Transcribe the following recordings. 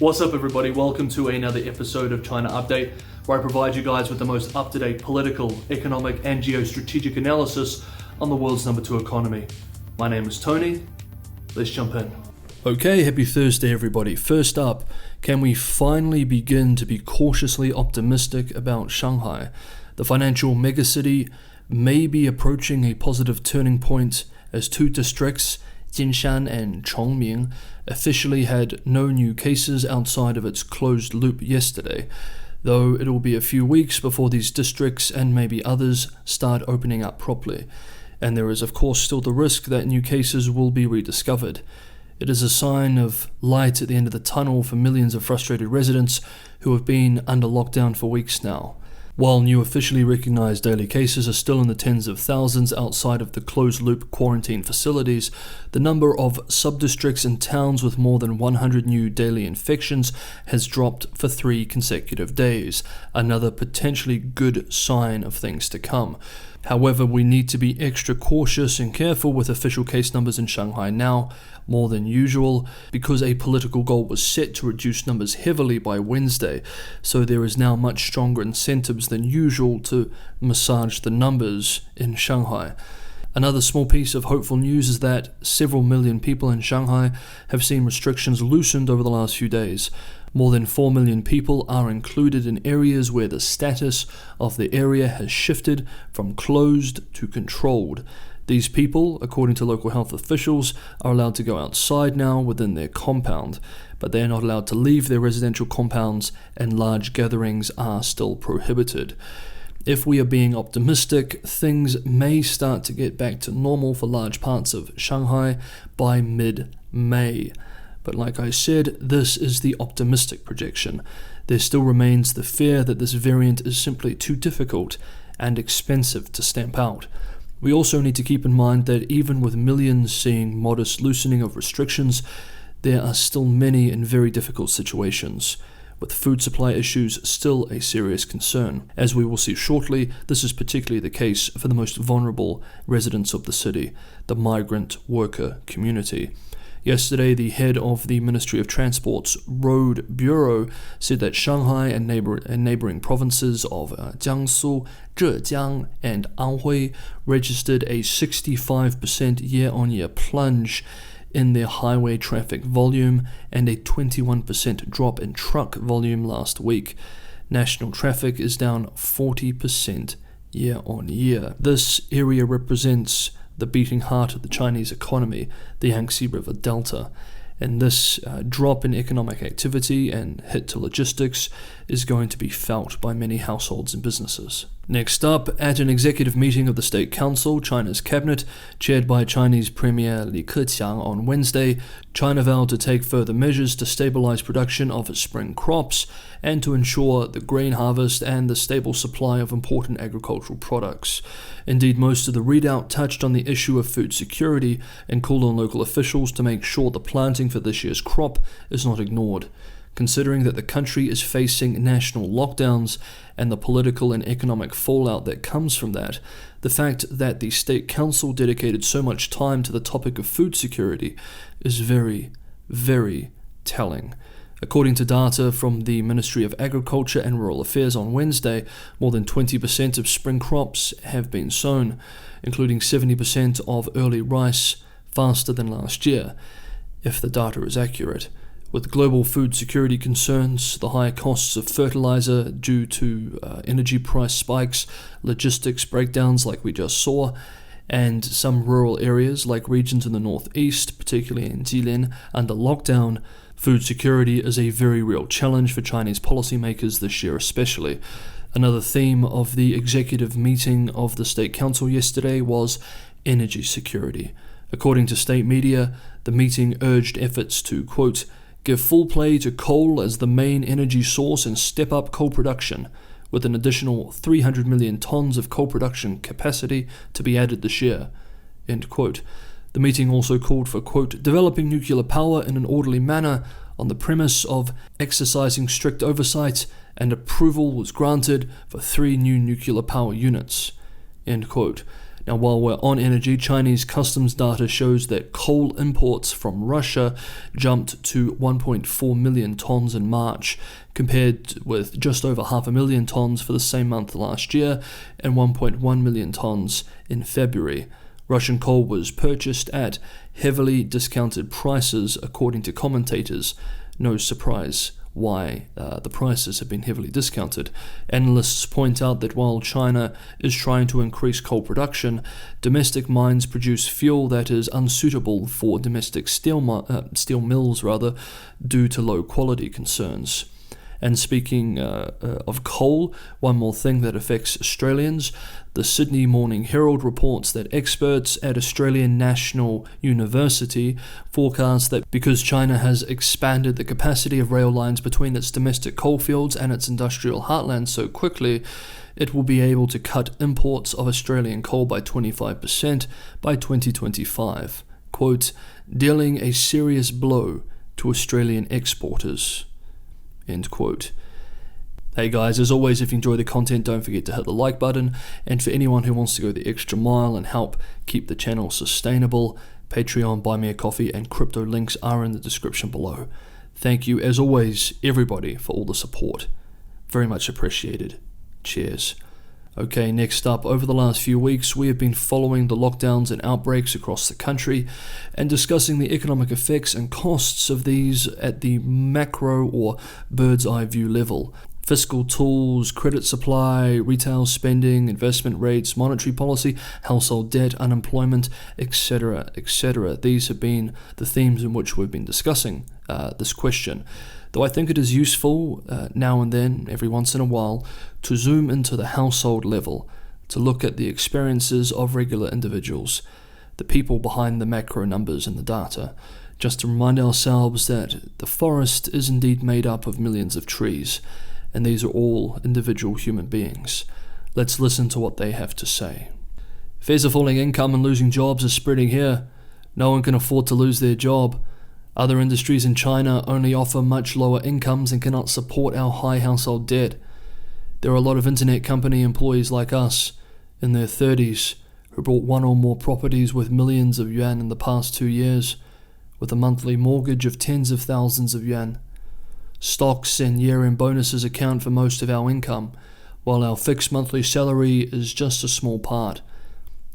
What's up everybody, welcome to another episode of China Update, where I provide you guys with the most up-to-date political, economic and geostrategic analysis on the world's number 2 economy. My name is Tony, let's jump in. Okay, happy Thursday everybody. First up, can we finally begin to be cautiously optimistic about Shanghai? The financial megacity may be approaching a positive turning point as 2 districts, Jinshan and Chongming, officially had no new cases outside of its closed loop yesterday, though it will be a few weeks before these districts and maybe others start opening up properly. And there is of course still the risk that new cases will be rediscovered. It is a sign of light at the end of the tunnel for millions of frustrated residents who have been under lockdown for weeks now. While new officially recognized daily cases are still in the tens of thousands outside of the closed-loop quarantine facilities, the number of sub-districts and towns with more than 100 new daily infections has dropped for 3 consecutive days, another potentially good sign of things to come. However, we need to be extra cautious and careful with official case numbers in Shanghai now, more than usual, because a political goal was set to reduce numbers heavily by Wednesday, so there is now much stronger incentives than usual to massage the numbers in Shanghai. Another small piece of hopeful news is that several million people in Shanghai have seen restrictions loosened over the last few days. More than 4 million people are included in areas where the status of the area has shifted from closed to controlled. These people, according to local health officials, are allowed to go outside now within their compound, but they are not allowed to leave their residential compounds and large gatherings are still prohibited. If we are being optimistic, things may start to get back to normal for large parts of Shanghai by mid-May. But like I said, this is the optimistic projection. There still remains the fear that this variant is simply too difficult and expensive to stamp out. We also need to keep in mind that even with millions seeing modest loosening of restrictions, there are still many in very difficult situations, with food supply issues still a serious concern. As we will see shortly, this is particularly the case for the most vulnerable residents of the city, the migrant worker community. Yesterday, the head of the Ministry of Transport's Road Bureau said that Shanghai and neighboring provinces of Jiangsu, Zhejiang, and Anhui registered a 65% year-on-year plunge in their highway traffic volume and a 21% drop in truck volume last week. National traffic is down 40% year-on-year. This area represents the beating heart of the Chinese economy, the Yangtze River Delta, and this drop in economic activity and hit to logistics is going to be felt by many households and businesses. Next up, at an executive meeting of the State Council, China's cabinet, chaired by Chinese Premier Li Keqiang on Wednesday, China vowed to take further measures to stabilize production of its spring crops and to ensure the grain harvest and the stable supply of important agricultural products. Indeed, most of the readout touched on the issue of food security and called on local officials to make sure the planting for this year's crop is not ignored. Considering that the country is facing national lockdowns and the political and economic fallout that comes from that, the fact that the State Council dedicated so much time to the topic of food security is very, very telling. According to data from the Ministry of Agriculture and Rural Affairs on Wednesday, more than 20% of spring crops have been sown, including 70% of early rice, faster than last year, if the data is accurate. With global food security concerns, the high costs of fertilizer due to energy price spikes, logistics breakdowns like we just saw, and some rural areas like regions in the northeast, particularly in Jilin, under lockdown, food security is a very real challenge for Chinese policymakers this year especially. Another theme of the executive meeting of the State Council yesterday was energy security. According to state media, the meeting urged efforts to, quote, give full play to coal as the main energy source and step up coal production, with an additional 300 million tons of coal production capacity to be added this year, end quote. The meeting also called for, quote, developing nuclear power in an orderly manner on the premise of exercising strict oversight, and approval was granted for 3 new nuclear power units, end quote. Now, while we're on energy, Chinese customs data shows that coal imports from Russia jumped to 1.4 million tons in March, compared with just over 500,000 tons for the same month last year and 1.1 million tons in February. Russian coal was purchased at heavily discounted prices, according to commentators. No surprise why the prices have been heavily discounted. Analysts point out that while China is trying to increase coal production, domestic mines produce fuel that is unsuitable for domestic steel mills due to low quality concerns. And speaking of coal, one more thing that affects Australians. The Sydney Morning Herald reports that experts at Australian National University forecast that because China has expanded the capacity of rail lines between its domestic coalfields and its industrial heartland so quickly, it will be able to cut imports of Australian coal by 25% by 2025, quote, dealing a serious blow to Australian exporters, end quote. Hey guys, as always, if you enjoy the content, don't forget to hit the like button, and for anyone who wants to go the extra mile and help keep the channel sustainable, Patreon, Buy Me a Coffee, and crypto links are in the description below. Thank you, as always, everybody, for all the support. Very much appreciated. Cheers. Okay, next up, over the last few weeks, we have been following the lockdowns and outbreaks across the country and discussing the economic effects and costs of these at the macro or bird's eye view level. Fiscal tools, credit supply, retail spending, investment rates, monetary policy, household debt, unemployment, etc., etc. These have been the themes in which we've been discussing this question. Though I think it is useful now and then, every once in a while, to zoom into the household level, to look at the experiences of regular individuals, the people behind the macro numbers and the data, just to remind ourselves that the forest is indeed made up of millions of trees, and these are all individual human beings. Let's listen to what they have to say. Fears of falling income and losing jobs are spreading here. No one can afford to lose their job. Other industries in China only offer much lower incomes and cannot support our high household debt. There are a lot of internet company employees like us, in their 30s, who bought one or more properties with millions of yuan in the past 2 years, with a monthly mortgage of tens of thousands of yuan. Stocks and year-end bonuses account for most of our income, while our fixed monthly salary is just a small part.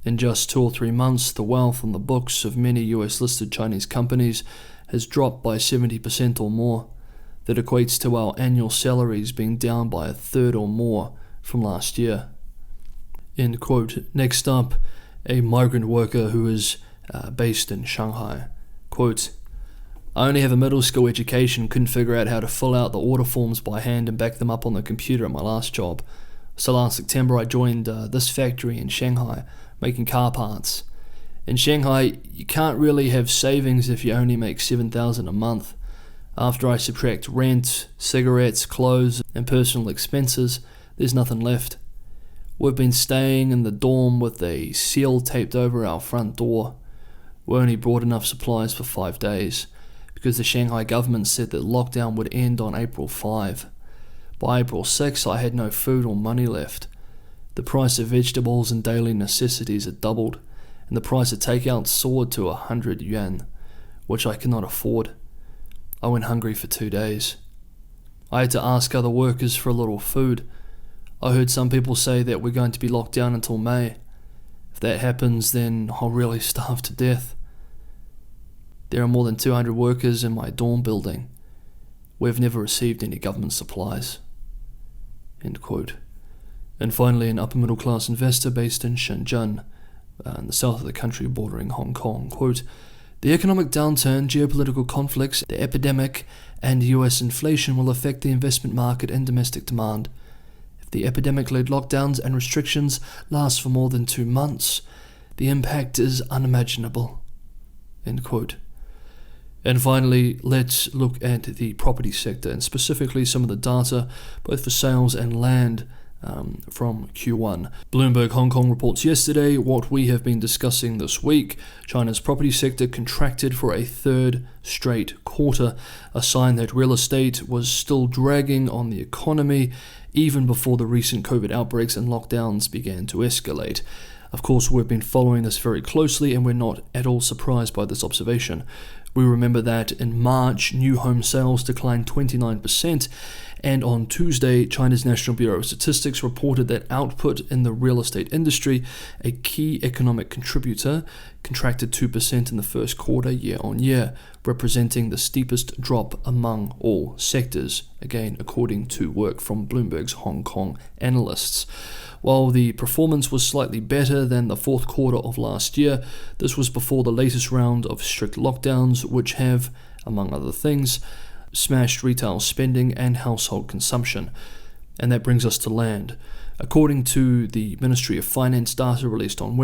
In just 2 or 3 months, the wealth on the books of many US-listed Chinese companies has dropped by 70% or more. That equates to our annual salaries being down by a third or more from last year. End quote. Next up, a migrant worker who is based in Shanghai. Quote, I only have a middle school education, couldn't figure out how to fill out the order forms by hand and back them up on the computer at my last job. So last September I joined this factory in Shanghai, making car parts. In Shanghai, you can't really have savings if you only make 7,000 a month. After I subtract rent, cigarettes, clothes, and personal expenses, there's nothing left. We've been staying in the dorm with a seal taped over our front door. We only brought enough supplies for 5 days, because the Shanghai government said that lockdown would end on April 5. By April 6, I had no food or money left. The price of vegetables and daily necessities had doubled, and the price of takeout soared to 100 yuan, which I cannot afford. I went hungry for 2 days. I had to ask other workers for a little food. I heard some people say that we're going to be locked down until May. If that happens, then I'll really starve to death. There are more than 200 workers in my dorm building. We've never received any government supplies. End quote. And finally, an upper middle class investor based in Shenzhen, in the south of the country bordering Hong Kong. Quote, the economic downturn, geopolitical conflicts, the epidemic, and US inflation will affect the investment market and domestic demand. If the epidemic-led lockdowns and restrictions last for more than 2 months, the impact is unimaginable. End quote. And finally, let's look at the property sector, and specifically some of the data, both for sales and land, from Q1. Bloomberg Hong Kong reports yesterday what we have been discussing this week. China's property sector contracted for a third straight quarter, a sign that real estate was still dragging on the economy even before the recent COVID outbreaks and lockdowns began to escalate. Of course, we've been following this very closely and we're not at all surprised by this observation. We remember that in March, new home sales declined 29%, and on Tuesday, China's National Bureau of Statistics reported that output in the real estate industry, a key economic contributor, contracted 2% in the first quarter year-on-year, representing the steepest drop among all sectors, again according to work from Bloomberg's Hong Kong analysts. While the performance was slightly better than the fourth quarter of last year, this was before the latest round of strict lockdowns, which have, among other things, smashed retail spending and household consumption. And that brings us to land. According to the Ministry of Finance data released on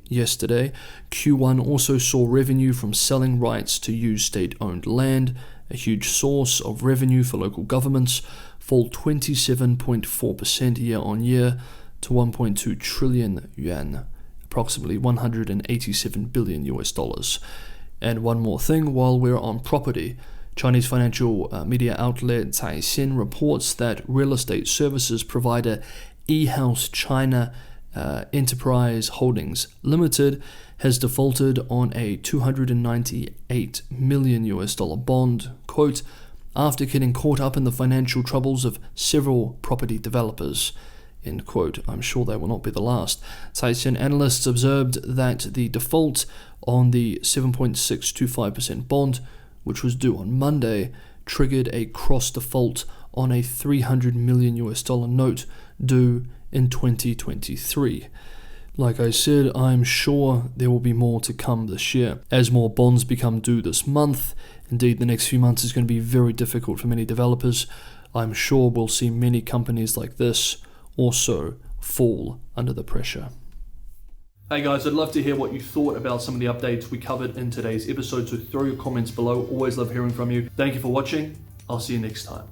yesterday, Q1 also saw revenue from selling rights to use state-owned land, a huge source of revenue for local governments, fall 27.4% year-on-year to 1.2 trillion yuan, approximately $187 billion. And one more thing while we're on property, Chinese financial media outlet Caixin reports that real estate services provider eHouse China Enterprise Holdings Limited has defaulted on a $298 million bond, quote, after getting caught up in the financial troubles of several property developers. End quote. I'm sure they will not be the last. Caixin analysts observed that the default on the 7.625% bond, which was due on Monday, triggered a cross default on a $300 million note due in 2023. Like I said, I'm sure there will be more to come this year. As more bonds become due this month, indeed the next few months is going to be very difficult for many developers. I'm sure we'll see many companies like this also fall under the pressure. Hey guys, I'd love to hear what you thought about some of the updates we covered in today's episode, so throw your comments below. Always love hearing from you. Thank you for watching. I'll see you next time.